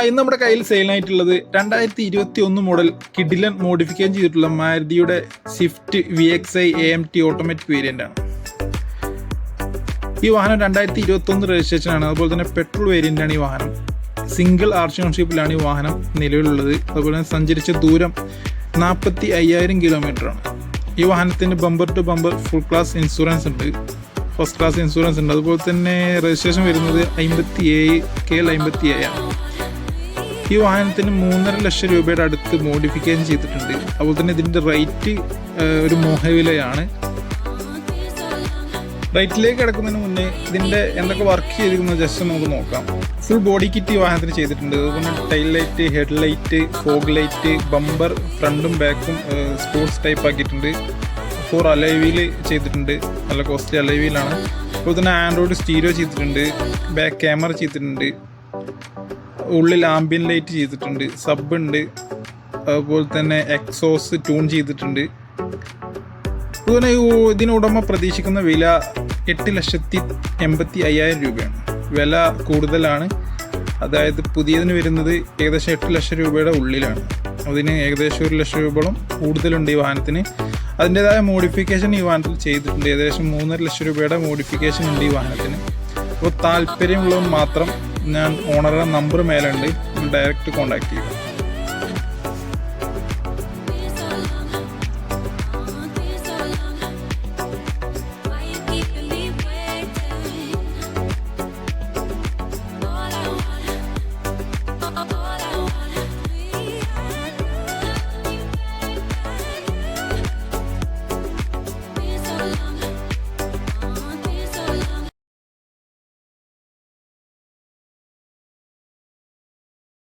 ഇന്ന് നമ്മുടെ കയ്യിൽ സെയിലായിട്ടുള്ളത് 2021 മോഡൽ കിഡിലൻ മോഡിഫിക്കേഷൻ ചെയ്തിട്ടുള്ള മാരുതിയുടെ Swift VXI AMT automatic variant ആണ്. ഈ വാഹനം 2021 രജിസ്ട്രേഷൻ ആണ്. അതുപോലെ തന്നെ പെട്രോൾ വേരിയൻ്റ് ആണ് ഈ വാഹനം. സിംഗിൾ ആർച്ച് ഓണർഷിപ്പിലാണ് ഈ വാഹനം നിലവിലുള്ളത്. അതുപോലെ തന്നെ സഞ്ചരിച്ച ദൂരം 45,000 കിലോമീറ്റർ ആണ്. ഈ വാഹനത്തിന് bumper to bumper full class insurance ഉണ്ട്, ഫസ്റ്റ് ക്ലാസ് ഇൻഷുറൻസ് ഉണ്ട്. അതുപോലെ തന്നെ രജിസ്ട്രേഷൻ വരുന്നത് 57,57 ആണ്. ഈ വാഹനത്തിന് 3.5 ലക്ഷം രൂപയുടെ അടുത്ത് മോഡിഫിക്കേഷൻ ചെയ്തിട്ടുണ്ട്. അതുപോലെ തന്നെ ഇതിൻ്റെ റേറ്റ് ഒരു മോഹവിലയാണ്. റേറ്റിലേക്ക് കിടക്കുന്നതിന് മുന്നേ ഇതിൻ്റെ എന്തൊക്കെ വർക്ക് ചെയ്തിരിക്കുന്നത് ജസ്റ്റ് നമുക്ക് നോക്കാം. ഫുൾ ബോഡി കിറ്റ് ഈ വാഹനത്തിന് ചെയ്തിട്ടുണ്ട്. അതുപോലെ tile light, head light, fog light, bumper ഫ്രണ്ടും ബാക്കും സ്പോർട്സ് ടൈപ്പ് ആക്കിയിട്ടുണ്ട്. 4 അലോയ് വീൽ ചെയ്തിട്ടുണ്ട്, നല്ല കോസ്റ്റ്ലി അലോയ് വീലാണ്. അതുപോലെ തന്നെ ആൻഡ്രോയിഡ് സ്റ്റീരിയോ ചെയ്തിട്ടുണ്ട്, ബാക്ക് ക്യാമറ ചെയ്തിട്ടുണ്ട്, ഉള്ളിൽ ആംബിയൻ ലൈറ്റ് ചെയ്തിട്ടുണ്ട്, സബ് ഉണ്ട്, അതുപോലെ തന്നെ എക്സോസ് ട്യൂൺ ചെയ്തിട്ടുണ്ട്. അതുപോലെ ഇതിന് ഉടമ പ്രതീക്ഷിക്കുന്ന വില 8,85,000 രൂപയാണ്. വില കൂടുതലാണ്. അതായത് പുതിയതിന് വരുന്നത് ഏകദേശം 8 ലക്ഷം രൂപയുടെ ഉള്ളിലാണ്. അതിന് ഏകദേശം 1 ലക്ഷം രൂപയോളം കൂടുതലുണ്ട് ഈ വാഹനത്തിന്. അതിൻ്റെതായ മോഡിഫിക്കേഷൻ ഈ വാഹനത്തിൽ ചെയ്തിട്ടുണ്ട്. ഏകദേശം 3.5 ലക്ഷം രൂപയുടെ മോഡിഫിക്കേഷൻ ഉണ്ട് ഈ വാഹനത്തിന്. അപ്പോൾ താല്പര്യമുള്ളവർ മാത്രം ഞാൻ ഓണറുടെ നമ്പർ മേലുണ്ട്, ഡയറക്റ്റ് കോൺടാക്ട് ചെയ്യുക.